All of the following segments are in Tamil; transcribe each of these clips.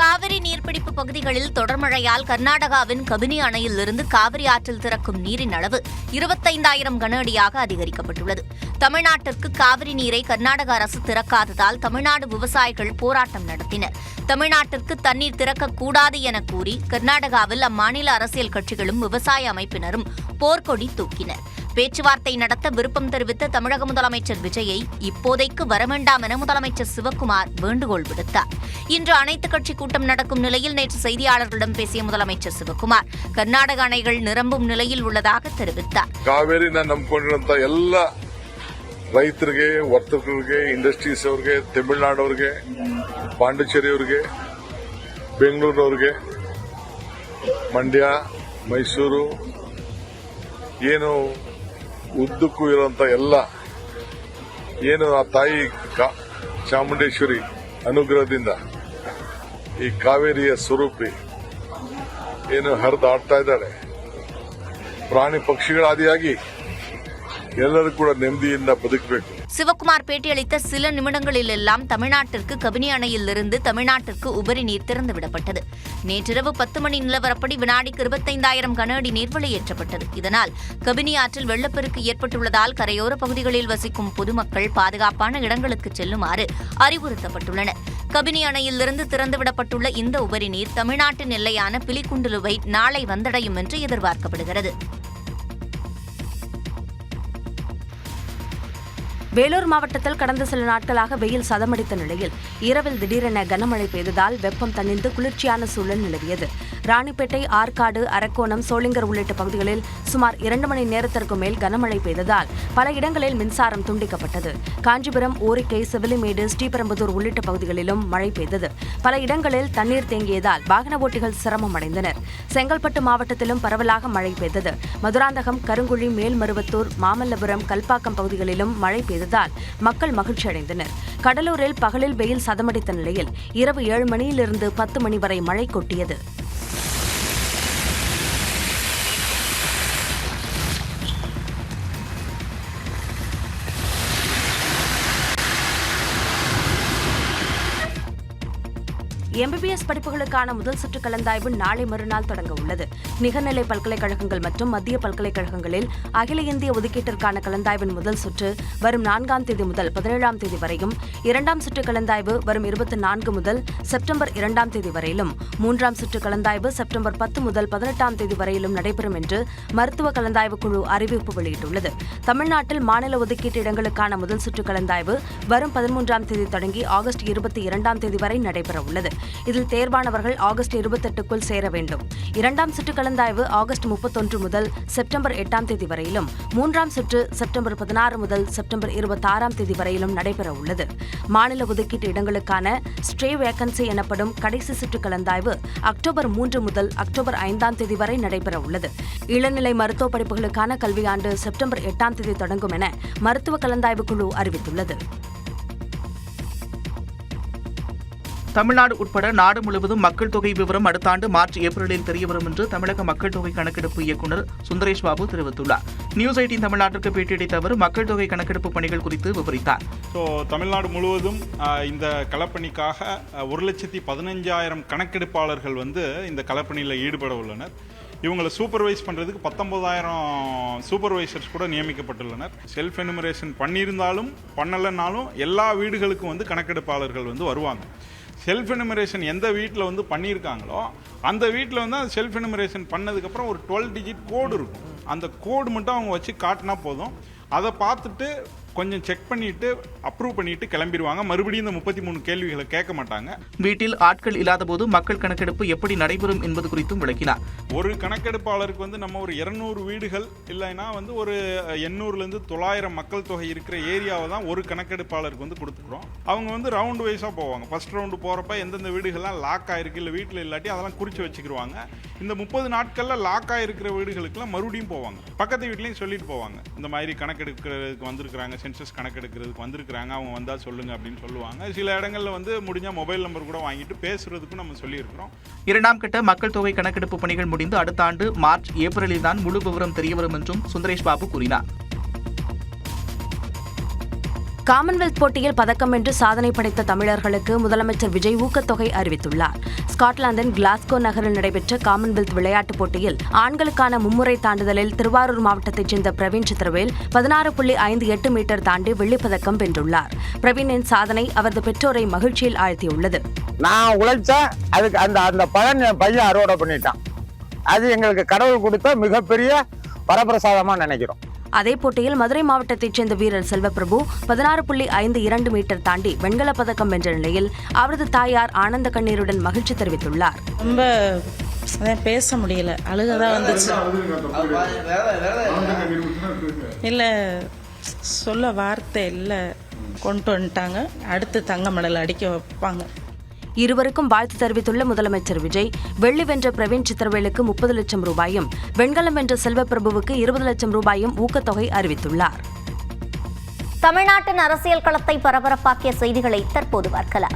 காவிரி நீர்பிடிப்பு பகுதிகளில் தொடர் மழையால் கர்நாடகாவின் கபினி அணையிலிருந்து காவிரி ஆற்றில் திறக்கும் நீரின் அளவு 25,000 கன அடியாக அதிகரிக்கப்பட்டுள்ளது. தமிழ்நாட்டிற்கு காவிரி நீரை கர்நாடக அரசு திறக்காததால் தமிழ்நாடு விவசாயிகள் போராட்டம் நடத்தினர். தமிழ்நாட்டிற்கு தண்ணீர் திறக்கக்கூடாது என கூறி கர்நாடகாவில் அம்மாநில அரசியல் கட்சிகளும் விவசாய அமைப்பினரும் போர்க்கொடி தூக்கினர். பேச்சுவார்த்தை நடத்த விருப்பம் தெரிவித்த தமிழக முதலமைச்சர் விஜயை இப்போதைக்கு வரவேண்டாம் என முதலமைச்சர் சிவக்குமார் வேண்டுகோள் விடுத்தார். இன்று அனைத்துக் கட்சி கூட்டம் நடக்கும் நிலையில் நேற்று செய்தியாளர்களிடம் பேசிய முதலமைச்சர் சிவக்குமார் கர்நாடக அணைகள் நிரம்பும் நிலையில் உள்ளதாக தெரிவித்தார். ಕಾವೇರಿನ ನಂಬಿಕೊಂಡಿರುವಂತ ಎಲ್ಲ ರೈತರಿಗೆ, ವರ್ತಕರಿಗೆ, ಇಂಡಸ್ಟ್ರೀಸ್ ಅವರಿಗೆ, ತಮಿಳುನಾಡವರಿಗೆ, ಪಾಂಡಿಚೇರಿಯವರಿಗೆ, ಬೆಂಗಳೂರಿನವರಿಗೆ, ಮಂಡ್ಯ, ಮೈಸೂರು ಏನು ಉದ್ದಕ್ಕೂ ಇರುವಂತ ಎಲ್ಲ ಏನು ಆ ತಾಯಿ ಚಾಮುಂಡೇಶ್ವರಿ ಅನುಗ್ರಹದಿಂದ ಈ ಕಾವೇರಿಯ ಸ್ವರೂಪಿ ಏನು ಹರಿದಾಡ್ತಾ ಇದ್ದಾಳೆ. ಪ್ರಾಣಿ ಪಕ್ಷಿಗಳಾದಿಯಾಗಿ ಎಲ್ಲರೂ ಕೂಡ ನೆಮ್ಮದಿಯಿಂದ ಬದುಕಬೇಕು. சிவக்குமார் பேட்டியளித்த சில நிமிடங்களிலெல்லாம் தமிழ்நாட்டிற்கு கபினி அணையிலிருந்து தமிழ்நாட்டிற்கு உபரி நீர் திறந்துவிடப்பட்டது. நேற்றிரவு 10 மணி நிலவரப்படி வினாடிக்கு 25,000 கன அடி நீர் வெளியேற்றப்பட்டது. இதனால் கபினி ஆற்றில் வெள்ளப்பெருக்கு ஏற்பட்டுள்ளதால் கரையோர பகுதிகளில் வசிக்கும் பொதுமக்கள் பாதுகாப்பான இடங்களுக்கு செல்லுமாறு அறிவுறுத்தப்பட்டுள்ளனர். கபினி அணையிலிருந்து திறந்துவிடப்பட்டுள்ள இந்த உபரி நீர் தமிழ்நாட்டின் எல்லையான பிலிகுண்டுலுவை நாளை வந்தடையும் என்று எதிர்பார்க்கப்படுகிறது. வேலூர் மாவட்டத்தில் கடந்த சில நாட்களாக வெயில் சதமடித்த நிலையில் இரவில் திடீரென கனமழை பெய்ததால் வெப்பம் தணிந்து குளிர்ச்சியான சூழல் நிலவியது. ராணிப்பேட்டை, ஆற்காடு, அரக்கோணம், சோளிங்கர் உள்ளிட்ட பகுதிகளில் சுமார் 2 மணி நேரத்திற்கு மேல் கனமழை பெய்ததால் பல இடங்களில் மின்சாரம் துண்டிக்கப்பட்டது. காஞ்சிபுரம், ஓரிக்கை, சிவிலிமேடு, ஸ்ரீபெரும்புதூர் உள்ளிட்ட பகுதிகளிலும் மழை பெய்தது. பல இடங்களில் தண்ணீர் தேங்கியதால் வாகன ஓட்டிகள் சிரமம் அடைந்தனர். செங்கல்பட்டு மாவட்டத்திலும் பரவலாக மழை பெய்தது. மதுராந்தகம், கருங்குழி, மேல்மருவத்தூர், மாமல்லபுரம், கல்பாக்கம் பகுதிகளிலும் மழை பெய்ததால் மக்கள் மகிழ்ச்சி அடைந்தனர். கடலூரில் பகலில் வெயில் சதமடித்த நிலையில் இரவு 7 மணியிலிருந்து 10 மணி வரை மழை கொட்டியது. எம்பிபிஎஸ் படிப்புகளுக்கான முதல் சுற்று கலந்தாய்வு நாளை மறுநாள் தொடங்க உள்ளது. நிகர்நிலை பல்கலைக்கழகங்கள் மற்றும் மத்திய பல்கலைக்கழகங்களில் அகில இந்திய ஒதுக்கீட்டிற்கான கலந்தாய்வின் முதல் சுற்று வரும் 4ஆம் தேதி முதல் 17ஆம் தேதி வரையும், 2ஆம் சுற்று கலந்தாய்வு வரும் 24 முதல் செப்டம்பர் 2ஆம் தேதி வரையிலும், 3ஆம் சுற்று கலந்தாய்வு செப்டம்பர் 10 முதல் 18ஆம் தேதி வரையிலும் நடைபெறும் என்று மருத்துவ கலந்தாய்வு குழு அறிவிப்பு வெளியிட்டுள்ளது. தமிழ்நாட்டில் மாநில ஒதுக்கீட்டு இடங்களுக்கான முதல் சுற்று கலந்தாய்வு வரும் 13ஆம் தேதி தொடங்கி ஆகஸ்ட் 22ஆம் தேதி வரை நடைபெற உள்ளது. இதில் தேர்வானவர்கள் ஆகஸ்ட் 28க்குள் சேர வேண்டும். 2ஆம் சுற்று கலந்தாய்வு ஆகஸ்ட் 31 முதல் செப்டம்பர் 8ஆம் தேதி வரையிலும், 3ஆம் சுற்று செப்டம்பர் 16 முதல் செப்டம்பர் 26ஆம் தேதி வரையிலும் நடைபெற உள்ளது. மாநில ஒதுக்கீட்டு இடங்களுக்கான ஸ்டே வேகன்சி எனப்படும் கடைசி சுற்று கலந்தாய்வு அக்டோபர் 3 முதல் அக்டோபர் 5ஆம் தேதி வரை நடைபெற உள்ளது. இளநிலை மருத்துவ படிப்புகளுக்கான கல்வியாண்டு செப்டம்பர் 8ஆம் தேதி தொடங்கும் என மருத்துவ கலந்தாய்வு குழு அறிவித்துள்ளது. தமிழ்நாடு உட்பட நாடு முழுவதும் மக்கள் தொகை விவரம் அடுத்த ஆண்டு மார்ச், ஏப்ரலில் தெரியவரும் என்று தமிழக மக்கள் தொகை கணக்கெடுப்பு இயக்குநர் சுந்தரேஷ் பாபு தெரிவித்துள்ளார். நியூஸ் 18 தமிழ்நாட்டிற்கு பேட்டியளித்த அவர் மக்கள் தொகை கணக்கெடுப்பு பணிகள் குறித்து விவரித்தார். தமிழ்நாடு முழுவதும் இந்த களப்பணிக்காக 1,15,000 கணக்கெடுப்பாளர்கள் இந்த களப்பணியில் ஈடுபட உள்ளனர். இவங்களை சூப்பர்வைஸ் பண்ணுறதுக்கு 19,000 சூப்பர்வைசர்ஸ் கூட நியமிக்கப்பட்டுள்ளனர். செல்ஃப் எனுமரேஷன் பண்ணியிருந்தாலும் பண்ணலைன்னாலும் எல்லா வீடுகளுக்கும் கணக்கெடுப்பாளர்கள் வருவாங்க. செல்ஃப் எனுமரேஷன் எந்த வீட்டில் பண்ணியிருக்காங்களோ அந்த வீட்டில் அந்த செல்ஃப் எனுமரேஷன் பண்ணதுக்கப்புறம் ஒரு 12 டிஜிட் கோடு இருக்கும். அந்த கோடு மட்டும் அவங்க வச்சு காட்டினா போதும். அதை பார்த்துட்டு கொஞ்சம் செக் பண்ணிட்டு அப்ரூவ் பண்ணிட்டு கிளம்பிடுவாங்க. மறுபடியும் இந்த 33 கேள்விகளை கேட்க மாட்டாங்க. வீட்டில் ஆட்கள் இல்லாத போது மக்கள் கணக்கெடுப்பு எப்படி நடைபெறும் என்பது குறித்தும் விளக்கினார். ஒரு கணக்கெடுப்பாளருக்கு நம்ம ஒரு 200 வீடுகள் இல்லைன்னா ஒரு 800லேருந்து 900 மக்கள் தொகை இருக்கிற ஏரியாவை தான் ஒரு கணக்கெடுப்பாளருக்கு கொடுத்துக்கிறோம். அவங்க ரவுண்ட் வைஸாக போவாங்க. ஃபர்ஸ்ட் ரவுண்டு போகிறப்ப எந்தெந்த வீடுகள்லாம் லாக் ஆகிருக்கு இல்லை வீட்டில் இல்லாட்டி அதெல்லாம் குறித்து வச்சுக்கிடுவாங்க. இந்த 30 நாட்களில் லாக் ஆகிருக்கிற வீடுகளுக்கெல்லாம் மறுபடியும் போவாங்க. பக்கத்து வீட்லேயும் சொல்லிட்டு போவாங்க, இந்த மாதிரி கணக்கெடுக்கிறதுக்கு வந்திருக்கிறாங்க, சென்சஸ் கணக்கெடுக்கிறதுக்கு வந்திருக்கிறாங்க, அவங்க வந்தால் சொல்லுங்க அப்படின்னு சொல்லுவாங்க. சில இடங்களில் முடிஞ்சால் மொபைல் நம்பர் கூட வாங்கிட்டு பேசுறதுக்கும் நம்ம சொல்லியிருக்கிறோம். 2ஆம் கட்ட மக்கள் தொகை கணக்கெடுப்பு பணிகள் முடிந்து அடுத்த ஆண்டு மார்ச், ஏப்ரலில் தான் முழு விவரம் தெரியவரும் என்றும் சுந்தரேஷ் பாபு கூறினார். காமன்வெல்த் போட்டியில் பதக்கம் வென்று சாதனை படைத்த தமிழர்களுக்கு முதலமைச்சர் விஜய் ஊக்கத்தொகை அறிவித்துள்ளார். ஸ்காட்லாந்தின் கிளாஸ்கோ நகரில் நடைபெற்ற காமன்வெல்த் விளையாட்டுப் போட்டியில் ஆண்களுக்கான மும்முறை தாண்டுதலில் திருவாரூர் மாவட்டத்தைச் சேர்ந்த பிரவீன் சித்திரவேல் 16.58 மீட்டர் தாண்டி வெள்ளிப்பதக்கம் வென்றுள்ளார். பிரவீனின் சாதனை அவரது பெற்றோரை மகிழ்ச்சியில் ஆழ்த்தியுள்ளது. நான் உழைச்சேன், அதுக்கு அந்த பலன் என் பையன் அறுவடை பண்ணிட்டான். அது எங்களுக்கு கடவுள் கொடுத்த மிகப்பெரிய வரப்பிரசாதமா நினைக்கிறோம். அதே போட்டியில் மதுரை மாவட்டத்தைச் சேர்ந்த வீரர் செல்வப்பிரபு 16.52 மீட்டர் தாண்டி வெண்கலப் பதக்கம் வென்ற நிலையில் அவரது தாயார் ஆனந்த கண்ணீருடன் மகிழ்ச்சி தெரிவித்துள்ளார். ரொம்ப பேச முடியல, அழுகதான் வந்துச்சு. இல்லை சொல்ல வார்த்தை இல்லை, கொண்டு வந்துட்டாங்க. அடுத்து தங்க மெடல் அடிக்க வைப்பாங்க. இருவருக்கும் வாழ்த்து தெரிவித்துள்ள முதலமைச்சர் விஜய் வெள்ளி வென்ற பிரவீன் சித்திரவேலுக்கு 30 லட்சம் ரூபாயும் வெண்கலம் வென்ற செல்வப்பிரபுவுக்கு 20 லட்சம் ரூபாயும் ஊக்கத்தொகை அறிவித்துள்ளார். தமிழ்நாட்டின் அரசியல் களத்தை பரபரப்பாக்கிய செய்திகளை தற்போது பார்க்கலாம்.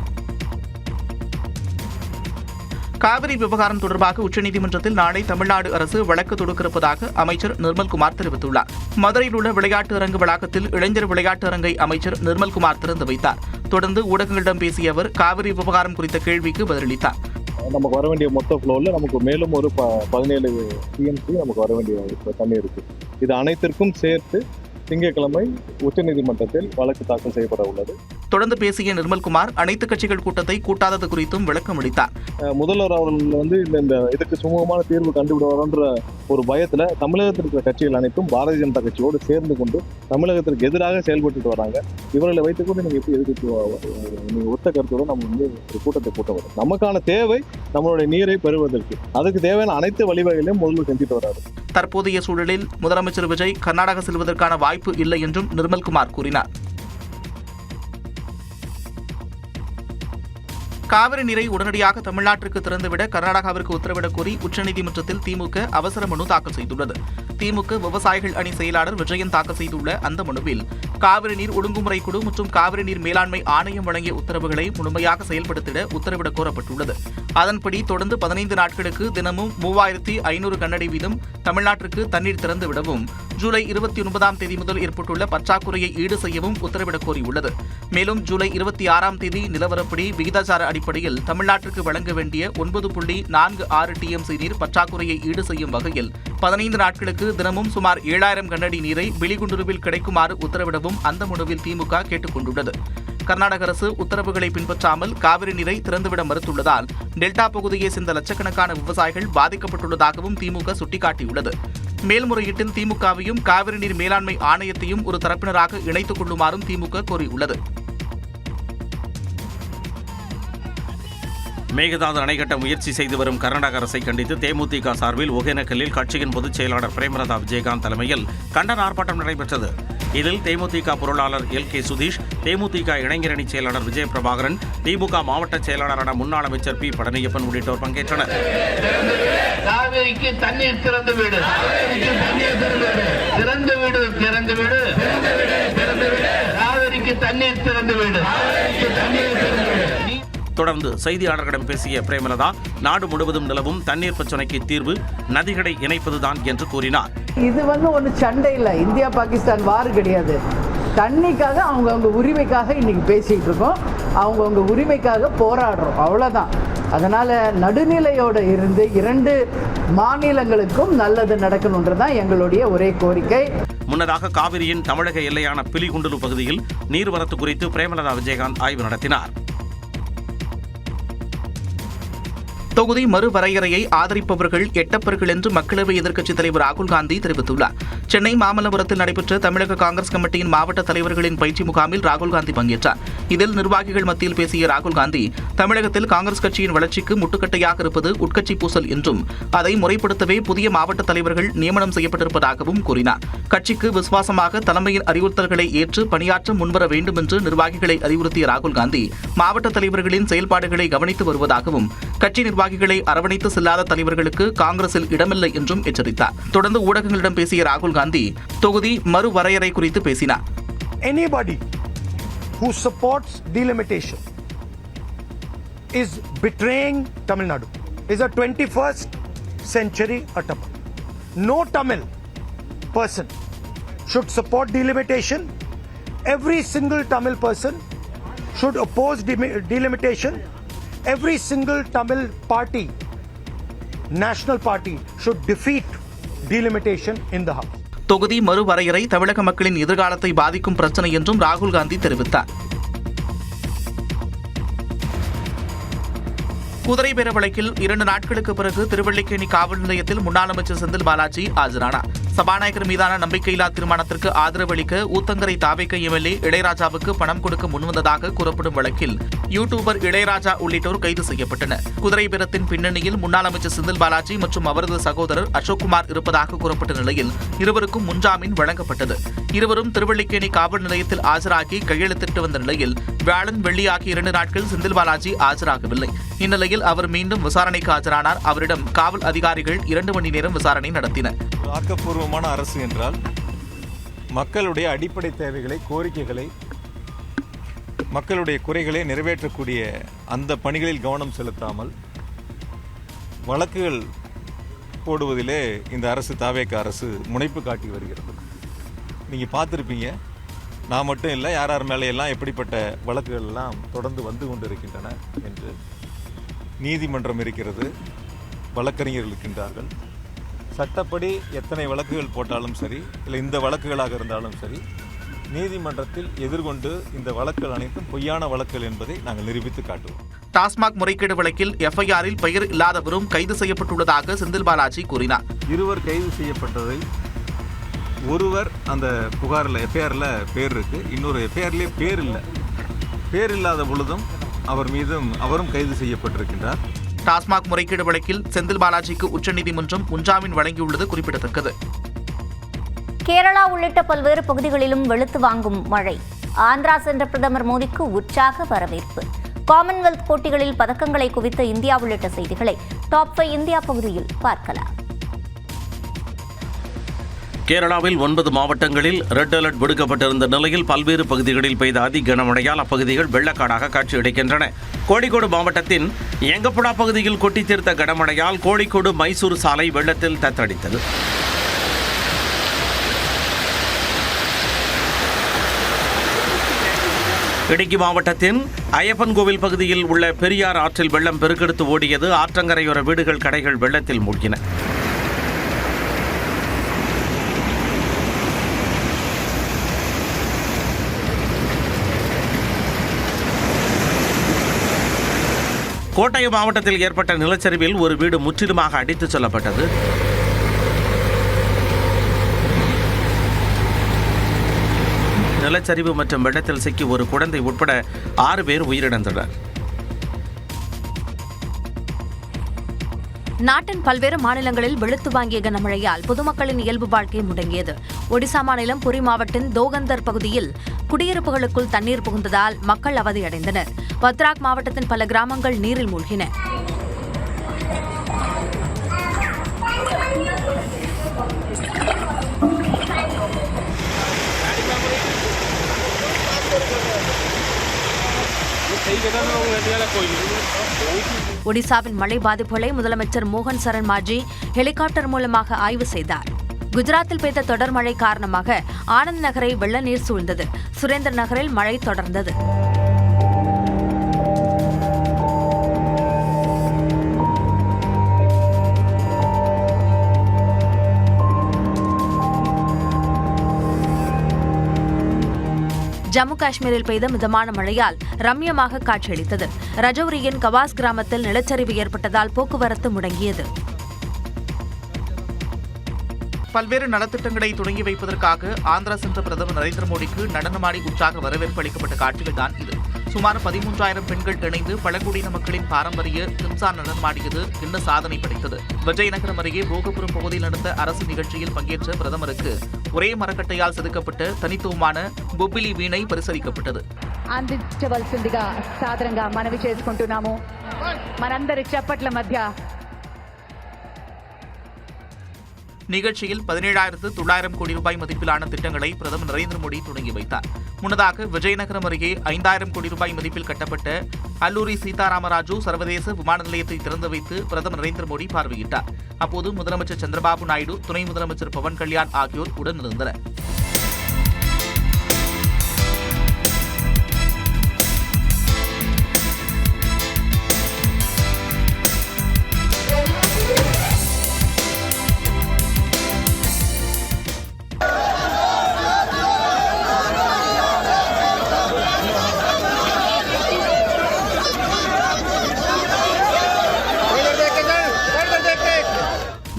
காவிரி விவகாரம் தொடர்பாக உச்சநீதிமன்றத்தில் நாளை தமிழ்நாடு அரசு வழக்கு தொடுக்கிருப்பதாக அமைச்சர் நிர்மல்குமார் தெரிவித்துள்ளார். மதுரையில் உள்ள விளையாட்டு அரங்கு வளாகத்தில் இளைஞர் விளையாட்டு அரங்கை அமைச்சர் நிர்மல்குமார் திறந்து வைத்தார். தொடர்ந்து ஊடகங்களிடம் பேசிய அவர் காவிரி விவகாரம் குறித்த கேள்விக்கு பதிலளித்தார். நமக்கு வர வேண்டிய மொத்த ஃப்ளோவில் நமக்கு மேலும் ஒரு 17 TMC நமக்கு வர வேண்டிய தண்ணி இருக்கு. இது அனைத்திற்கும் சேர்த்து திங்கட்கிழமை உச்சநீதிமன்றத்தில் வழக்கு தாக்கல் செய்யப்பட உள்ளது. தொடர்ந்து பேசிய நிர்மல்குமார் அனைத்து கட்சிகள் கூட்டத்தை கூட்டாதது குறித்தும் விளக்கம் அளித்தார். முதல்வர் அவர்கள் இந்த இதுக்கு சுமூகமான தீர்வு கண்டுவிடுவார்ன்ற ஒரு பயத்துல தமிழகத்தில் இருக்கிற கட்சிகள் அனைத்தும் பாரதிய ஜனதா கட்சியோடு சேர்ந்து கொண்டு தமிழகத்திற்கு எதிராக செயல்பட்டு வராங்க. இவர்களை வைத்துக்கொண்டு நீங்க எப்படி நீங்க ஒத்த கருத்தோடு நம்ம ஒரு கூட்டத்தை கூட்ட வரும். நமக்கான தேவை நம்மளுடைய நீரை பெறுவதற்கு, அதுக்கு தேவையான அனைத்து வழிவகைகளையும் முதல்வர் செஞ்சுட்டு வராரு. தற்போதைய சூழலில் முதலமைச்சர் விஜய் கர்நாடகா செல்வதற்கான வாய்ப்பு இல்லை என்றும் நிர்மல்குமார் கூறினார். காவிரி நீரை உடனடியாக தமிழ்நாட்டிற்கு திறந்துவிட கர்நாடகாவிற்கு உத்தரவிடக் கோரி உச்சநீதிமன்றத்தில் திமுக அவசர மனு தாக்கல் செய்துள்ளது. திமுக விவசாயிகள் அணி செயலாளர் விஜயன் தாக்கல் செய்துள்ள அந்த மனுவில் காவிரி நீர் ஒழுங்குமுறை குழு மற்றும் காவிரி நீர் மேலாண்மை ஆணையம் வழங்கிய உத்தரவுகளை முழுமையாக செயல்படுத்திட உத்தரவிட கோரப்பட்டுள்ளது. அதன்படி தொடர்ந்து 15 நாட்களுக்கு தினமும் 3500 கனஅடி வீதம் தமிழ்நாட்டிற்கு தண்ணீர் திறந்துவிடவும் ஜூலை 29ஆம் தேதி முதல் ஏற்பட்டுள்ள பற்றாக்குறையை ஈடு செய்யவும் உத்தரவிடக் கோரியுள்ளது. மேலும் ஜூலை 26ஆம் தேதி நிலவரப்படி விகிதாச்சார அடிப்படையில் தமிழ்நாட்டிற்கு வழங்க வேண்டிய 9.46 TMC நீர் பற்றாக்குறையை ஈடு செய்யும் வகையில் 15 நாட்களுக்கு தினமும் சுமார் 7000 கனஅடி நீரை பிலிகுண்டுருவில் கிடைக்குமாறு உத்தரவிடவும் அந்த மனுவில் திமுக கேட்டுக் கொண்டுள்ளது. கர்நாடக அரசு உத்தரவுகளை பின்பற்றாமல் காவிரி நீரை திறந்துவிட மறுத்துள்ளதால் டெல்டா பகுதியை சேர்ந்த லட்சக்கணக்கான விவசாயிகள் பாதிக்கப்பட்டுள்ளதாகவும் திமுக சுட்டிக்காட்டியுள்ளது. மேல்முறையீட்டில் திமுகவையும் காவிரி நீர் மேலாண்மை ஆணையத்தையும் ஒரு தரப்பினராக இணைத்துக் கொள்ளுமாறும் திமுக கோரியுள்ளது. மேகதாது அணை கட்ட முயற்சி செய்து வரும் கர்நாடக அரசை கண்டித்து தேமுதிக சார்பில் ஒகேனக்கல்லில் கட்சியின் பொதுச் செயலாளர் பிரேமலதா விஜயகாந்த் தலைமையில் கண்டன ஆர்ப்பாட்டம் நடைபெற்றது. இதில் தேமுதிக பொருளாளர் LK சுதீஷ், தேமுதிக இளைஞரணி செயலாளர் விஜய பிரபாகரன், திமுக மாவட்ட செயலாளரான முன்னாள் அமைச்சர் P பழனியப்பன் உள்ளிட்டோர் பங்கேற்றனர். காவிரிக்கு தண்ணீர் திறந்து விடு, திறந்து விடு, திறந்து விடு, காவிரிக்கு தண்ணீர் திறந்து விடு. தொடர்ந்து செய்தியாளர்களிடம் பேசிய பிரேமலதா, நாடு முழுவதும் நிலவும் தண்ணீர் பிரச்சினைக்கு தீர்வு நதிகளை இணைப்பதுதான் என்று கூறினார். இது ஒரு சண்டை இல்லை, இந்தியா பாகிஸ்தான் வார் கிடையாது. தண்ணிக்காக அவங்கவுங்க உரிமைக்காக இன்னைக்கு பேசிட்டு இருக்கோம், அவங்கவுங்க உரிமைக்காக போராடுறோம், அவ்வளோதான். அதனால நடுநிலையோடு இருந்து 2 மாநிலங்களுக்கும் நல்லது நடக்கணுன்றதான் எங்களுடைய ஒரே கோரிக்கை. முன்னதாக காவிரியின் தமிழக எல்லையான பிலிகுண்டுலு பகுதியில் நீர்வரத்து குறித்து பிரேமலதா விஜயகாந்த் ஆய்வு நடத்தினார். தொகுதி மறுவரையறையை ஆதரிப்பவர்கள் எட்டப்பர்கள் என்று மக்களவை எதிர்க்கட்சித் தலைவர் ராகுல் காந்தி தெரிவித்துள்ளார். சென்னை மாமல்லபுரத்தில் நடைபெற்ற தமிழக காங்கிரஸ் கமிட்டியின் மாவட்ட தலைவர்களின் பயிற்சி முகாமில் ராகுல் காந்தி பங்கேற்றார். இதில் நிர்வாகிகள் மத்தியில் பேசிய ராகுல் காந்தி, தமிழகத்தில் காங்கிரஸ் கட்சியின் வளர்ச்சிக்கு முட்டுக்கட்டையாக இருப்பது உட்கட்சி பூசல் என்றும் அதை முறைப்படுத்தவே புதிய மாவட்ட தலைவர்கள் நியமனம் செய்யப்பட்டிருப்பதாகவும் கூறினார். கட்சிக்கு விசுவாசமாக தலைமையின் அறிவுறுத்தல்களை ஏற்று பணியாற்ற முன்வர வேண்டும் என்று நிர்வாகிகளை அறிவுறுத்திய ராகுல் காந்தி, மாவட்ட தலைவர்களின் செயல்பாடுகளை கவனித்து வருவதாகவும் கட்சி நிர்வாகிகளை அரவணைத்து செல்லாத தலைவர்களுக்கு காங்கிரஸில் இடமில்லை என்றும் எச்சரித்தார். தொடர்ந்து ஊடகங்களிடம் பேசிய ராகுல் காந்தி தொகுதி மறுவரையறை குறித்து பேசினார். Anybody who supports delimitation is betraying Tamil Nadu, is a 21st century attempt. No Tamil person should support delimitation. every single Tamil person should oppose delimitation. Every single Tamil party, national party, should defeat delimitation in the House. தொகுதி மறுவரையறை தமிழக மக்களின் எதிர்காலத்தை பாதிக்கும் பிரச்சனை என்றும் ராகுல் காந்தி தெரிவித்தார். குதிரை பேர வழக்கில் 2 நாட்களுக்கு பிறகு திருவல்லிக்கேணி காவல் நிலையத்தில் முன்னாள் அமைச்சர் செந்தில் பாலாஜி ஆஜரானார். சபாநாயகர் மீதான நம்பிக்கையில்லா தீர்மானத்திற்கு ஆதரவு அளிக்க ஊத்தங்கரை தாவேக எம்எல்ஏ இளையராஜாவுக்கு பணம் கொடுக்க முன்வந்ததாக கூறப்படும் வழக்கில் யூடியூபர் இளையராஜா உள்ளிட்டோர் கைது செய்யப்பட்டனர். குதிரை பேரத்தின் பின்னணியில் முன்னாள் அமைச்சர் செந்தில் பாலாஜி மற்றும் அவரது சகோதரர் அசோக்குமார் இருப்பதாக கூறப்பட்ட நிலையில் இருவருக்கும் முன்ஜாமீன் வழங்கப்பட்டது. இருவரும் திருவல்லிக்கேணி காவல் நிலையத்தில் ஆஜராகி கையெழுத்திட்டு வந்த நிலையில் வியாழன் வெள்ளி ஆகிய 2 நாட்கள் செந்தில் பாலாஜி ஆஜராகவில்லை. இந்நிலையில் அவர் மீண்டும் விசாரணைக்கு ஆஜரானார். அவரிடம் காவல் அதிகாரிகள் 2 மணி நேரம் விசாரணை நடத்தினர். ஆக்கப்பூர்வமான அரசு என்றால் மக்களுடைய அடிப்படை தேவைகளை, கோரிக்கைகளை, மக்களுடைய குறைகளை நிறைவேற்றக்கூடிய அந்த பணிகளில் கவனம் செலுத்தாமல் வழக்குகள் போடுவதிலே இந்த அரசு, தாவேக அரசு முனைப்பு காட்டி வருகிறது. நீங்கள் பார்த்துருப்பீங்க, நான் மட்டும் இல்லை, யார் யார் மேலையெல்லாம் எப்படிப்பட்ட வழக்குகள் எல்லாம் தொடர்ந்து வந்து கொண்டு இருக்கின்றன என்று. நீதிமன்றம் இருக்கிறது, வழக்கறிஞர்கள் இருக்கின்றார்கள். சட்டப்படி எத்தனை வழக்குகள் போட்டாலும் சரி, இல்லை இந்த வழக்குகளாக இருந்தாலும் சரி, நீதிமன்றத்தில் எதிர்கொண்டு இந்த வழக்குகள் அனைத்தும் பொய்யான வழக்குகள் என்பதை நாங்கள் நிரூபித்து காட்டுவோம். டாஸ்மாக் முறைகேடு வழக்கில் எஃப்ஐஆரில் பெயர் இல்லாதவரும் கைது செய்யப்பட்டுள்ளதாக செந்தில் பாலாஜி கூறினார். 2 கைது செய்யப்பட்டதில் ஒருவர் அந்த புகாரில், எஃப்ஐஆரில் பேர் இருக்கு, இன்னொரு எஃப்ஐஆர்லேயே பேர் இல்லை. பேர் இல்லாத பொழுதும் அவர் மீதும் அவரும் கைது செய்யப்பட்டிருக்கின்றார். டாஸ்மாக் முறைகேடு வழக்கில் செந்தில் பாலாஜிக்கு உச்சநீதிமன்றம் முன்ஜாமீன் வழங்கியுள்ளது குறிப்பிடத்தக்கது. கேரளா உள்ளிட்ட பல்வேறு பகுதிகளிலும் வெளுத்து வாங்கும் மழை. ஆந்திரா சென்ற பிரதமர் மோடிக்கு உற்சாக வரவேற்பு. காமன்வெல்த் போட்டிகளில் பதக்கங்களை குவித்த இந்தியா உள்ளிட்ட செய்திகளை டாப் 5 இந்தியா பகுதியில் பார்க்கலாம். கேரளாவில் 9 மாவட்டங்களில் ரெட் அலர்ட் விடுக்கப்பட்டிருந்த நிலையில் பல்வேறு பகுதிகளில் பெய்த அதி கனமழையால் அப்பகுதிகள் வெள்ளக்காடாக காட்சியளிக்கின்றன. கோழிக்கோடு மாவட்டத்தின் எங்கப்புடா பகுதியில் கொட்டி தீர்த்த கனமழையால் கோழிக்கோடு மைசூர் சாலை வெள்ளத்தில் தத்தளித்தது. இடுக்கி மாவட்டத்தின் ஐயப்பன் கோவில் பகுதியில் உள்ள பெரியார் ஆற்றில் வெள்ளம் பெருக்கெடுத்து ஓடியது. ஆற்றங்கரையோர வீடுகள், கடைகள் வெள்ளத்தில் மூழ்கின. கோட்டயம் மாவட்டத்தில் ஏற்பட்ட நிலச்சரிவில் ஒரு வீடு முற்றிலுமாக அடித்துச் செல்லப்பட்டது. நிலச்சரிவு மற்றும் வெள்ளத்தில் சிக்கி ஒரு குழந்தை உட்பட 6 பேர் உயிரிழந்தனர். நாட்டின் பல்வேறு மாநிலங்களில் வெளுத்து வாங்கிய கனமழையால் பொதுமக்களின் இயல்பு வாழ்க்கை முடங்கியது. ஒடிசா மாநிலம் புரி மாவட்டத்தின் தோகந்தர் பகுதியில் குடியிருப்புகளுக்குள் தண்ணீர் புகுந்ததால் மக்கள் அவதியடைந்தனர். பத்ராக் மாவட்டத்தின் பல கிராமங்கள் நீரில் மூழ்கின. ஒடிசாவின் மழை பாதிப்புகளை முதலமைச்சர் மோகன் சரண் மாஜி ஹெலிகாப்டர் மூலமாக ஆய்வு செய்தார். குஜராத்தில் பெய்த தொடர் மழை காரணமாக ஆனந்த் நகரை வெள்ள நீர் சூழ்ந்தது. சுரேந்திர நகரில் மழை தொடர்ந்தது. ஜம்மு காஷ்மீரில் பெய்த மிதமான மழையால் ரம்யமாக காட்சியளித்தது. ரஜௌரியின் கவாஸ் கிராமத்தில் நிலச்சரிவு ஏற்பட்டதால் போக்குவரத்து முடங்கியது. பல்வேறு நலத்திட்டங்களை தொடங்கி வைப்பதற்காக ஆந்திரா சென்ற பிரதமர் நரேந்திர மோடிக்கு நடனமாடி உற்சாக வரவேற்பு அளிக்கப்பட்ட காட்சிகள் தான் இது. சுமார் 13,000 பெண்கள் இணைந்து பழங்குடியின மக்களின் பாரம்பரிய திம்சா நடனமாடியது இன்ன சாதனை படைத்தது. விஜயநகரம் அருகே போகபுரம் பகுதியில் நடந்த அரசு நிகழ்ச்சியில் பங்கேற்ற பிரதமருக்கு ஒரே மரக்கட்டையால் செதுக்கப்பட்ட தனித்துவமான பொப்பிலி வீணை பரிசளிக்கப்பட்டது. అందించవలసిందిగా సాదరంగా మనవి చేసుకుంటున్నాము. మనందరి చప్పట్ల మధ్య நிகழ்ச்சியில் 17,900 கோடி ரூபாய் மதிப்பிலான திட்டங்களை பிரதமர் நரேந்திர மோடி தொடங்கி வைத்தார். முன்னதாக விஜயநகரம் அருகே 5,000 கோடி ரூபாய் மதிப்பில் கட்டப்பட்ட அல்லூரி சீதாராமராஜு சர்வதேச விமான நிலையத்தை திறந்து வைத்து பிரதமர் நரேந்திர மோடி பார்வையிட்டார். அப்போது முதலமைச்சர் சந்திரபாபு நாயுடு, துணை முதலமைச்சர் பவன் கல்யாண் ஆகியோர் உடனிருந்தனர்.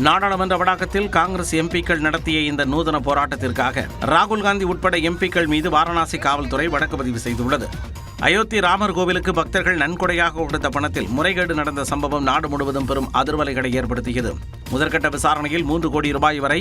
நாடாளுமன்ற வளாகத்தில் காங்கிரஸ் எம்பிக்கள் நடத்திய இந்த நூதன போராட்டத்திற்காக ராகுல் காந்தி உட்பட எம்பிக்கள் மீது வாரணாசி காவல்துறை வழக்கு பதிவு செய்துள்ளது. அயோத்தி ராமர் கோவிலுக்கு பக்தர்கள் நன்கொடையாக கொடுத்த பணத்தில் முறைகேடு நடந்த சம்பவம் நாடு முழுவதும் பெரும் அதிர்வலைகளை ஏற்படுத்தியது. முதற்கட்ட விசாரணையில் 3 கோடி ரூபாய் வரை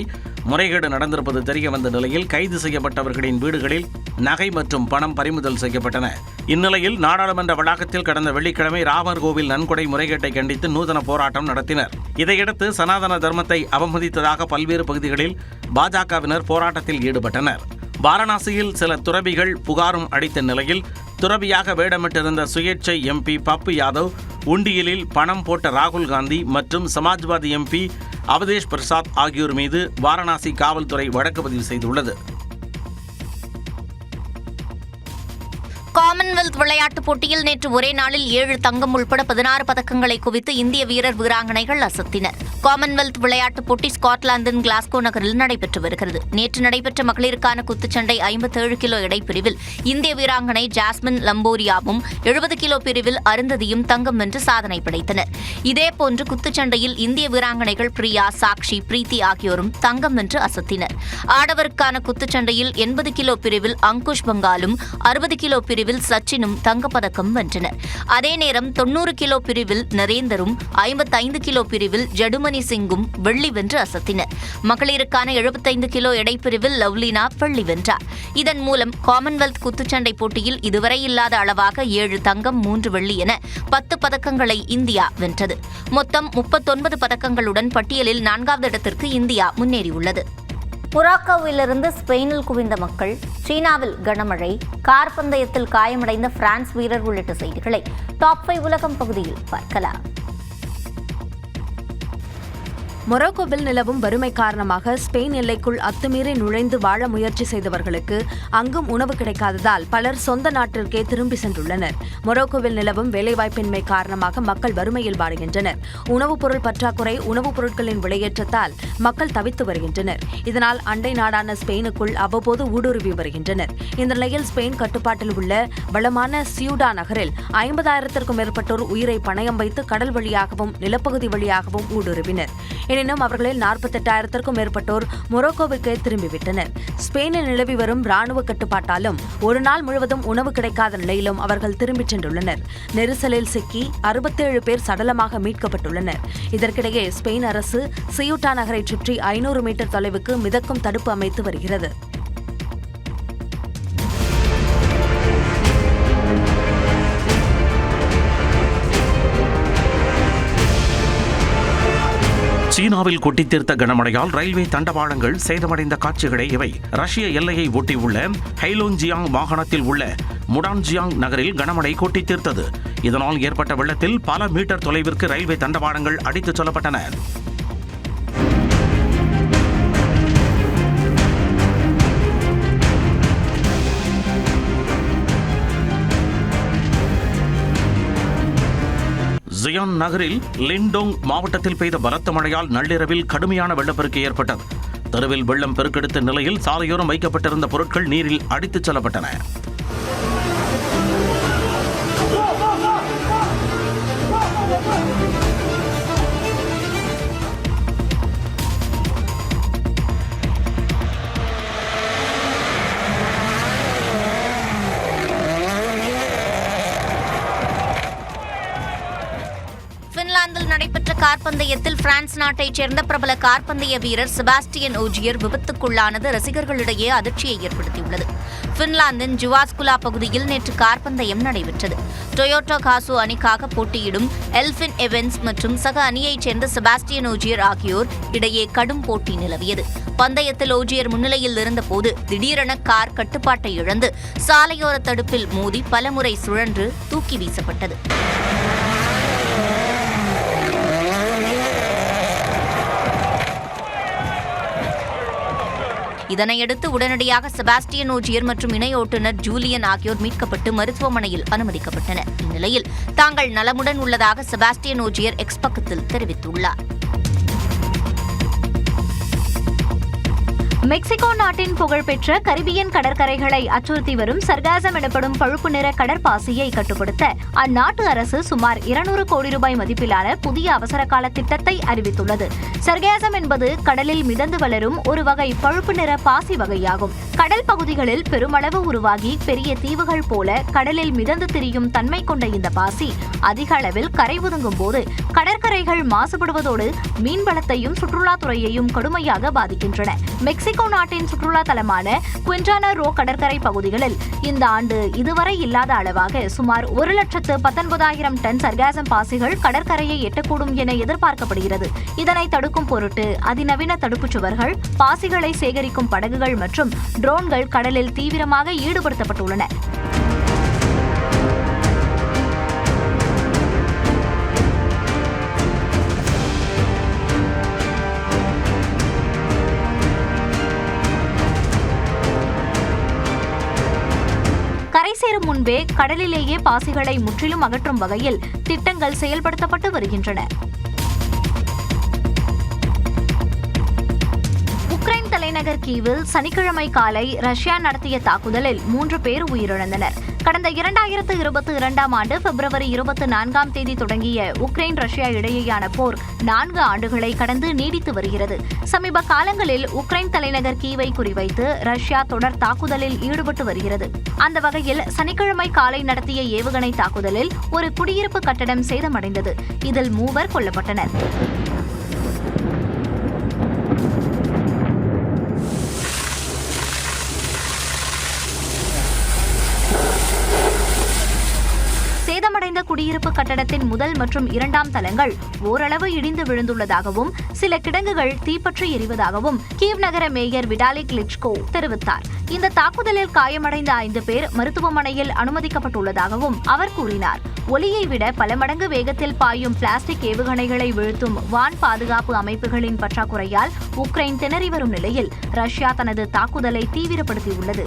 முறைகேடு நடந்திருப்பது தெரியவந்த நிலையில் கைது செய்யப்பட்டவர்களின் வீடுகளில் நகை மற்றும் பணம் பறிமுதல் செய்யப்பட்டன. இந்நிலையில் நாடாளுமன்ற வளாகத்தில் கடந்த வெள்ளிக்கிழமை ராமர் கோவில் நன்கொடை முறைகேட்டை கண்டித்து நூதன போராட்டம் நடத்தினர். இதையடுத்து சனாதன தர்மத்தை அவமதித்ததாக பல்வேறு பகுதிகளில் பாஜகவினர் போராட்டத்தில் ஈடுபட்டனர். வாரணாசியில் சில துறவிகள் புகாரும் அளித்த நிலையில் துறவியாக வேடமிட்டிருந்த சுயேட்சை எம்பி பப்பு யாதவ், உண்டியலில் பணம் போட்ட ராகுல் காந்தி மற்றும் சமாஜ்வாதி எம்பி அவதேஷ் பிரசாத் ஆகியோர் மீது வாரணாசி காவல்துறை வழக்கு பதிவு செய்துள்ளது. காமன்வெல்த் விளையாட்டுப் போட்டியில் நேற்று ஒரே நாளில் 7 தங்கம் உள்பட 16 பதக்கங்களை குவித்து இந்திய வீரர் வீராங்கனைகள் அசத்தினர். காமன்வெல்த் விளையாட்டுப் போட்டி ஸ்காட்லாந்தின் கிளாஸ்கோ நகரில் நடைபெற்று வருகிறது. நேற்று நடைபெற்ற மகளிருக்கான குத்துச்சண்டை 57 கிலோ எடை பிரிவில் இந்திய வீராங்கனை ஜாஸ்மின் லம்போரியாவும் 70 கிலோ பிரிவில் அருந்ததியும் தங்கம் வென்று சாதனை படைத்தனர். இதேபோன்று குத்துச்சண்டையில் இந்திய வீராங்கனைகள் பிரியா, சாக்ஷி, பிரீத்தி ஆகியோரும் தங்கம் வென்று அசத்தினர். ஆடவருக்கான குத்துச்சண்டையில் 80 கிலோ பிரிவில் அங்குஷ் பங்காலும் 60 கிலோ பிரிவில் சச்சினும் தங்கப்பதக்கம் வென்றனர். அதே நேரம் 90 கிலோ பிரிவில் நரேந்தரும் 55 கிலோ பிரிவில் ஜடுமணி சிங்கும் வெள்ளி வென்று அசத்தினர். மகளிருக்கான 75 கிலோ எடை பிரிவில் லவ்லினா வெள்ளி வென்றார். இதன் மூலம் காமன்வெல்த் குத்துச்சண்டை போட்டியில் இதுவரை இல்லாத அளவாக 7 தங்கம் 3 வெள்ளி என 10 பதக்கங்களை இந்தியா வென்றது. மொத்தம் 39 பதக்கங்களுடன் பட்டியலில் 4வது இடத்திற்கு இந்தியா முன்னேறியுள்ளது. மொராக்கோவிலிருந்து ஸ்பெயினில் குவிந்த மக்கள், சீனாவில் கனமழை, கார் பந்தயத்தில் காயமடைந்த பிரான்ஸ் வீரர் உள்ளிட்ட செய்திகளை டாப் 5 உலகம் பகுதியில் பார்க்கலாம். மொரோக்கோவில் நிலவும் வறுமை காரணமாக ஸ்பெயின் எல்லைக்குள் அத்துமீறி நுழைந்து வாழ முயற்சி செய்தவர்களுக்கு அங்கும் உணவு கிடைக்காததால் பலர் சொந்த நாட்டிற்கே திரும்பி சென்றுள்ளனர். மொரோக்கோவில் நிலவும் வேலைவாய்ப்பின்மை காரணமாக மக்கள் வறுமையில் வாடுகின்றனர். உணவுப் பொருள் பற்றாக்குறை, உணவுப் பொருட்களின் விலையேற்றத்தால் மக்கள் தவித்து வருகின்றனர். இதனால் அண்டை நாடான ஸ்பெயினுக்குள் அவ்வப்போது ஊடுருவி வருகின்றனர். இந்த நிலையில் ஸ்பெயின் கட்டுப்பாட்டில் உள்ள வளமான சியூடா நகரில் 50,000க்கும் மேற்பட்டோர் உயிரை பணயம் வைத்து கடல் வழியாகவும் நிலப்பகுதி வழியாகவும் ஊடுருவினர். எனினும் அவர்களில் 48,000க்கும் மேற்பட்டோர் மொரோக்கோவுக்கு திரும்பிவிட்டனர். ஸ்பெயினில் நிலவி வரும் ராணுவ கட்டுப்பாட்டாலும் ஒரு நாள் முழுவதும் உணவு கிடைக்காத நிலையிலும் அவர்கள் திரும்பிச் சென்றுள்ளனர். நெரிசலில் சிக்கி 67 பேர் சடலமாக மீட்கப்பட்டுள்ளனர். இதற்கிடையே ஸ்பெயின் அரசு சியூட்டா நகரை சுற்றி 500 மீட்டர் தொலைவுக்கு மிதக்கும் தடுப்பு அமைத்து வருகிறது. சீனாவில் கொட்டித்தீர்த்த கனமழையால் ரயில்வே தண்டவாளங்கள் சேதமடைந்த காட்சிகளே இவை. ரஷ்ய எல்லையை ஒட்டியுள்ள ஹைலோங்ஜியாங் மாகாணத்தில் உள்ள முடான்ஜியாங் நகரில் கனமழை கொட்டித்தீர்த்தது. இதனால் ஏற்பட்ட வெள்ளத்தில் பல மீட்டர் தொலைவிற்கு ரயில்வே தண்டவாளங்கள் அடித்துச் செல்லப்பட்டன. ஜியான் நகரில் லிண்டோங் மாவட்டத்தில் பெய்த பலத்த மழையால் நள்ளிரவில் கடுமையான வெள்ளப்பெருக்கு ஏற்பட்டது. தெருவில் வெள்ளம் பெருக்கெடுத்த நிலையில் சாலையோரம் வைக்கப்பட்டிருந்த பொருட்கள் நீரில் அடித்துச் செல்லப்பட்டன. பின்லாந்தில் நடைபெற்ற கார்பந்தயத்தில் பிரான்ஸ் நாட்டைச் சேர்ந்த பிரபல கார்பந்தய வீரர் செபாஸ்டியன் ஓஜியர் விபத்துக்குள்ளானது ரசிகர்களிடையே அதிர்ச்சியை ஏற்படுத்தியுள்ளது. பின்லாந்தின் ஜுவாஸ்குலா பகுதியில் நேற்று கார்பந்தயம் நடைபெற்றது. டொயோட்டா காசு அணிக்காக போட்டியிடும் எல்ஃபின் எவன்ஸ் மற்றும் சக அணியைச் சேர்ந்த செபாஸ்டியன் ஓஜியர் ஆகியோர் இடையே கடும் போட்டி நிலவியது. பந்தயத்தில் ஓஜியர் முன்னிலையில் இருந்தபோது திடீரென கார் கட்டுப்பாட்டை இழந்து சாலையோர தடுப்பில் மோதி பலமுறை சுழன்று தூக்கி வீசப்பட்டது. இதனையடுத்து உடனடியாக செபாஸ்டியன் ஓஜியர் மற்றும் இணை ஓட்டுநர் ஜூலியன் ஆகியோர் மீட்கப்பட்டு மருத்துவமனையில் அனுமதிக்கப்பட்டனர். இந்நிலையில் தாங்கள் நலமுடன் உள்ளதாக செபாஸ்டியன் ஓஜியர் எக்ஸ் பக்கத்தில் தெரிவித்துள்ளார். மெக்சிகோ நாட்டின் புகழ்பெற்ற கரிபியன் கடற்கரைகளை அச்சுறுத்தி வரும் சர்காசம் எனப்படும் பழுப்பு நிற கடற்பாசியை கட்டுப்படுத்த அந்நாட்டு அரசு சுமார் 200 கோடி ரூபாய் மதிப்பிலான புதிய அவசரகால திட்டத்தை அறிவித்துள்ளது. சர்காசம் என்பது கடலில் மிதந்து வளரும் ஒரு வகை பழுப்பு நிற பாசி வகையாகும். கடல் பகுதிகளில் பெருமளவு உருவாகி பெரிய தீவுகள் போல கடலில் மிதந்து திரியும் தன்மை கொண்ட இந்த பாசி அதிக அளவில் கரை ஒதுங்கும் போது கடற்கரைகள் மாசுபடுவதோடு மீன்வளத்தையும் சுற்றுலாத்துறையையும் கடுமையாக பாதிக்கின்றன. மெக்சிகோ நாட்டின் சுற்றுலா தலமான குயின்டானா ரோ கடற்கரை பகுதிகளில் இந்த ஆண்டு இதுவரை இல்லாத அளவாக சுமார் 1,19,000 டன் சர்காசம் பாசிகள் கடற்கரையை எட்டக்கூடும் என எதிர்பார்க்கப்படுகிறது. இதனை தடுக்கும் பொருட்டு அதிநவீன தடுப்புச் சுவர்கள், பாசிகளை சேகரிக்கும் படகுகள் மற்றும் ட்ரோன்கள் கடலில் தீவிரமாக ஈடுபடுத்தப்பட்டுள்ளன. கரை சேரும் முன்பே கடலிலேயே பாசிகளை முற்றிலும் அகற்றும் வகையில் திட்டங்கள் செயல்படுத்தப்பட்டு வருகின்றன. உக்ரைன் தலைநகர் கீவில் சனிக்கிழமை காலை ரஷ்யா நடத்திய தாக்குதலில் 3 பேர் உயிரிழந்தனர். கடந்த 2022ஆம் ஆண்டு பிப்ரவரி 24ஆம் தேதி தொடங்கிய உக்ரைன் ரஷ்யா இடையேயான போர் 4 ஆண்டுகளை கடந்து நீடித்து வருகிறது. சமீப காலங்களில் உக்ரைன் தலைநகர் கீவை குறிவைத்து ரஷ்யா தொடர் தாக்குதலில் ஈடுபட்டு வருகிறது. அந்த வகையில் சனிக்கிழமை காலை நடத்திய ஏவுகணை தாக்குதலில் ஒரு குடியிருப்பு கட்டடம் சேதமடைந்தது. இதில் 3 கொல்லப்பட்டனர். சேதமடைந்த குடியிருப்பு கட்டடத்தின் முதல் மற்றும் 2ஆம் தளங்கள் ஓரளவு இடிந்து விழுந்துள்ளதாகவும் சில கிடங்குகள் தீப்பற்றி எரிவதாகவும் கீவ் நகர மேயர் விடாலி கிளிச்கோ தெரிவித்தார். இந்த தாக்குதலில் காயமடைந்த 5 பேர் மருத்துவமனையில் அனுமதிக்கப்பட்டுள்ளதாகவும் அவர் கூறினார். ஒலியை விட பல மடங்கு வேகத்தில் பாயும் பிளாஸ்டிக் ஏவுகணைகளை வீழ்த்தும் வான் பாதுகாப்பு அமைப்புகளின் பற்றாக்குறையால் உக்ரைன் திணறி வரும் நிலையில் ரஷ்யா தனது தாக்குதலை தீவிரப்படுத்தியுள்ளது.